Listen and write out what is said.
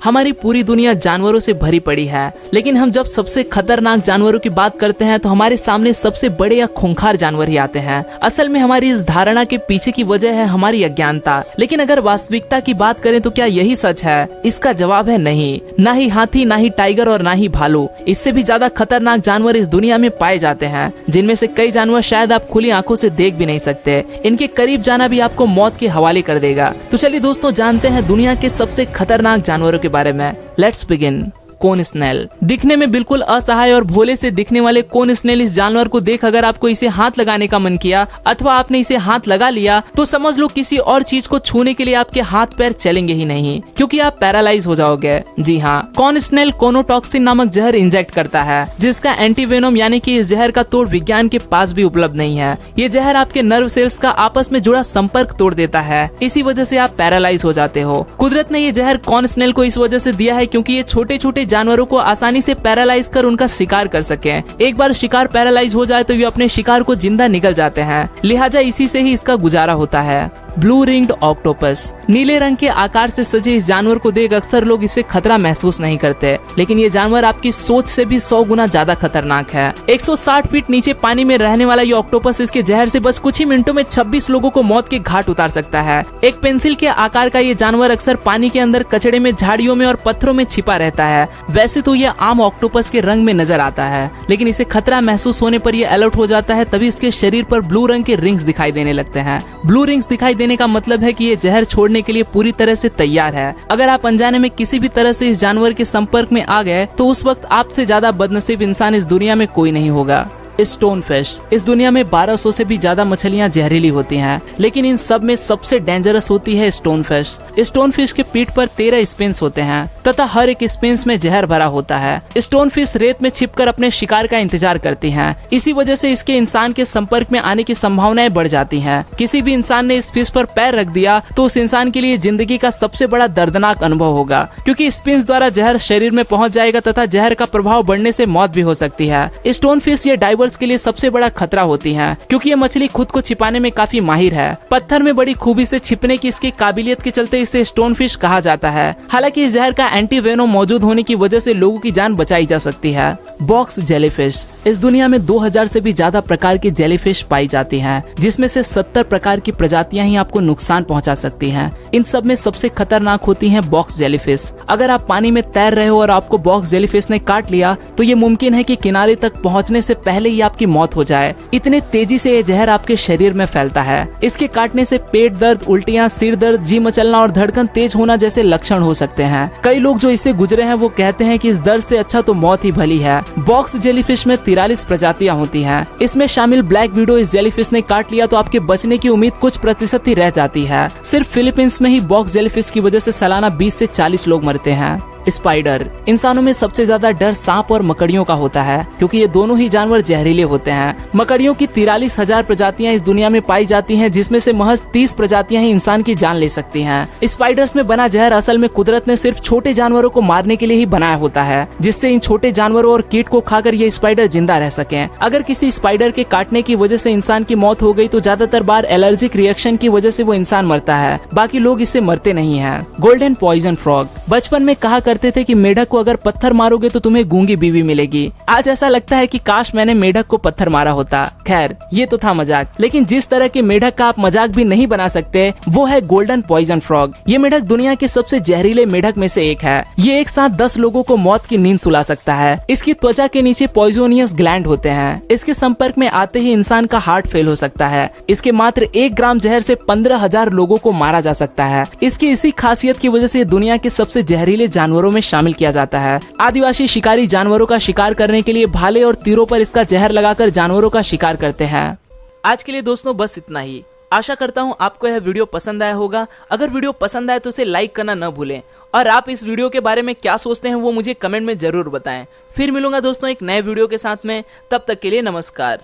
हमारी पूरी दुनिया जानवरों से भरी पड़ी है, लेकिन हम जब सबसे खतरनाक जानवरों की बात करते हैं तो हमारे सामने सबसे बड़े या खूंखार जानवर ही आते हैं। असल में हमारी इस धारणा के पीछे की वजह है हमारी अज्ञानता। लेकिन अगर वास्तविकता की बात करें तो क्या यही सच है? इसका जवाब है नहीं। ना ही हाथी, ना ही टाइगर और ना ही भालू। इससे भी ज्यादा खतरनाक जानवर इस दुनिया में पाए जाते हैं, जिनमें से कई जानवर शायद आप खुली आंखों से देख भी नहीं सकते। इनके करीब जाना भी आपको मौत के हवाले कर देगा। तो चलिए दोस्तों, जानते हैं दुनिया के सबसे खतरनाक जानवरों के बारे में। Let's begin. Cone snail. दिखने में बिल्कुल असहाय और भोले से दिखने वाले कोन स्नेल इस जानवर को देख अगर आपको इसे हाथ लगाने का मन किया अथवा आपने इसे हाथ लगा लिया तो समझ लो किसी और चीज को छूने के लिए आपके हाथ पैर चलेंगे ही नहीं, क्योंकि आप पैरालाइज हो जाओगे। जी हाँ, कोन स्नेल कोनोटॉक्सिन नामक जहर इंजेक्ट करता है, जिसका एंटीवेनोम यानी कि इस जहर का तोड़ विज्ञान के पास भी उपलब्ध नहीं है। ये जहर आपके नर्व सेल्स का आपस में जुड़ा संपर्क तोड़ देता है, इसी वजह से आप पैरालाइज हो जाते हो। कुदरत ने ये जहर कोन स्नेल को इस वजह से दिया है क्योंकि ये छोटे छोटे जानवरों को आसानी से पैरालाइज कर उनका शिकार कर सके। एक बार शिकार पैरालाइज हो जाए तो ये अपने शिकार को जिंदा निगल जाते हैं, लिहाजा इसी से ही इसका गुजारा होता है। Blue ringed octopus. नीले रंग के आकार से सजे इस जानवर को देख अक्सर लोग इससे खतरा महसूस नहीं करते, लेकिन ये जानवर आपकी सोच से भी 100 गुना ज्यादा खतरनाक है। 160 फीट नीचे पानी में रहने वाला ये ऑक्टोपस इसके जहर से बस कुछ ही मिनटों में 26 लोगों को मौत के घाट उतार सकता है। एक पेंसिल के आकार का ये जानवर अक्सर पानी के अंदर कचड़े में, झाड़ियों में और पत्थरों में छिपा रहता है। वैसे तो ये आम ऑक्टोपस के रंग में नजर आता है, लेकिन इसे खतरा महसूस होने पर यह अलर्ट हो जाता है, तभी इसके शरीर पर ब्लू रंग के रिंग्स दिखाई देने लगते हैं। ब्लू रिंग्स दिखाई देने का मतलब है कि ये जहर छोड़ने के लिए पूरी तरह से तैयार है। अगर आप अनजाने में किसी भी तरह से इस जानवर के संपर्क में आ गए तो उस वक्त आपसे ज्यादा बदनसीब इंसान इस दुनिया में कोई नहीं होगा। Stone fish. इस दुनिया में 1200 से भी ज्यादा मछलियां जहरीली होती हैं, लेकिन इन सब में सबसे डेंजरस होती है स्टोन फिश। स्टोन फिश के पीठ पर 13 स्पिन्स होते हैं तथा हर एक स्पिन्स में जहर भरा होता है। स्टोन फिश रेत में छिपकर अपने शिकार का इंतजार करती हैं। इसी वजह से इसके इंसान के संपर्क में आने की संभावनाएं बढ़ जाती हैं। किसी भी इंसान ने इस फिश पर पैर रख दिया तो उस इंसान के लिए जिंदगी का सबसे बड़ा दर्दनाक अनुभव होगा, क्योंकि स्पिन्स द्वारा जहर शरीर में पहुंच जाएगा तथा जहर का प्रभाव बढ़ने से मौत भी हो सकती है। स्टोन फिश ये डाइवर्स के लिए सबसे बड़ा खतरा होती हैं, क्योंकि ये मछली खुद को छिपाने में काफी माहिर है। पत्थर में बड़ी खूबी से छिपने की इसकी काबिलियत के चलते इसे स्टोन फिश कहा जाता है। हालांकि इस जहर का एंटीवेनोम मौजूद होने की वजह से लोगों की जान बचाई जा सकती है। Box jellyfish. इस दुनिया में 2000 से भी ज्यादा प्रकार की जेलीफिश पाई जाती हैं, जिसमें से 70 प्रकार की प्रजातियां ही आपको नुकसान पहुंचा सकती हैं। इन सब में सबसे खतरनाक होती हैं बॉक्स जेलीफिश। अगर आप पानी में तैर रहे हो और आपको बॉक्स जेलीफिश ने काट लिया तो ये मुमकिन है कि किनारे तक पहुंचने से पहले ही आपकी मौत हो जाए। इतने तेजी से ये जहर आपके शरीर में फैलता है। इसके काटने से पेट दर्द, उल्टियां, सिर दर्द, जी मचलना और धड़कन तेज होना जैसे लक्षण हो सकते हैं। कई लोग जो इससे गुजरे हैं वो कहते हैं कि इस दर्द से अच्छा तो मौत ही भली है। बॉक्स जेलीफिश में 43 प्रजातियां होती हैं। इसमें शामिल ब्लैक विडो इस जेलीफिश ने काट लिया तो आपके बचने की उम्मीद कुछ प्रतिशत ही रह जाती है। सिर्फ फिलीपींस में ही बॉक्स जेलीफिश की वजह से सालाना 20 से 40 लोग मरते हैं। स्पाइडर। इंसानों में सबसे ज्यादा डर सांप और मकड़ियों का होता है, क्योंकि ये दोनों ही जानवर जहरीले होते हैं। मकड़ियों की 43,000 प्रजातियां इस दुनिया में पाई जाती हैं, जिसमें से महज 30 प्रजातियां ही इंसान की जान ले सकती हैं। स्पाइडर्स में बना जहर असल में कुदरत ने सिर्फ छोटे जानवरों को मारने के लिए ही बनाया होता है, जिससे इन छोटे जानवरों और कीट को खाकर ये स्पाइडर जिंदा रह सके। अगर किसी स्पाइडर के काटने की वजह से इंसान की मौत हो गई तो ज्यादातर बार एलर्जिक रिएक्शन की वजह से वो इंसान मरता है, बाकी लोग इससे मरते नहीं है। Golden poison frog. बचपन में कहा करते थे कि मेढक को अगर पत्थर मारोगे तो तुम्हें गूंगी बीवी मिलेगी। आज ऐसा लगता है कि काश मैंने मेढक को पत्थर मारा होता। खैर, ये तो था मजाक, लेकिन जिस तरह के मेढक का आप मजाक भी नहीं बना सकते वो है गोल्डन पॉइजन फ्रॉग। ये मेढक दुनिया के सबसे जहरीले मेढक में से एक है। ये एक साथ 10 लोगों को मौत की नींद सुला सकता है। इसकी त्वचा के नीचे पॉइजोनियस ग्लैंड होते हैं। इसके संपर्क में आते ही इंसान का हार्ट फेल हो सकता है। इसके मात्र 1 ग्राम जहर से 15,000 लोगों को मारा जा सकता है। इसकी इसी खासियत की वजह से दुनिया के सबसे जहरीले जानवरों में शामिल किया जाता है। आदिवासी शिकारी जानवरों का शिकार करने के लिए भाले और तीरों पर इसका जहर लगाकर जानवरों का शिकार करते हैं। आज के लिए दोस्तों बस इतना ही। आशा करता हूँ आपको यह वीडियो पसंद आया होगा। अगर वीडियो पसंद आए तो इसे लाइक करना न भूलें, और आप इस वीडियो के बारे में क्या सोचते हैं वो मुझे कमेंट में जरूर बताएं। फिर मिलूंगा दोस्तों एक नए वीडियो के साथ में, तब तक के लिए नमस्कार।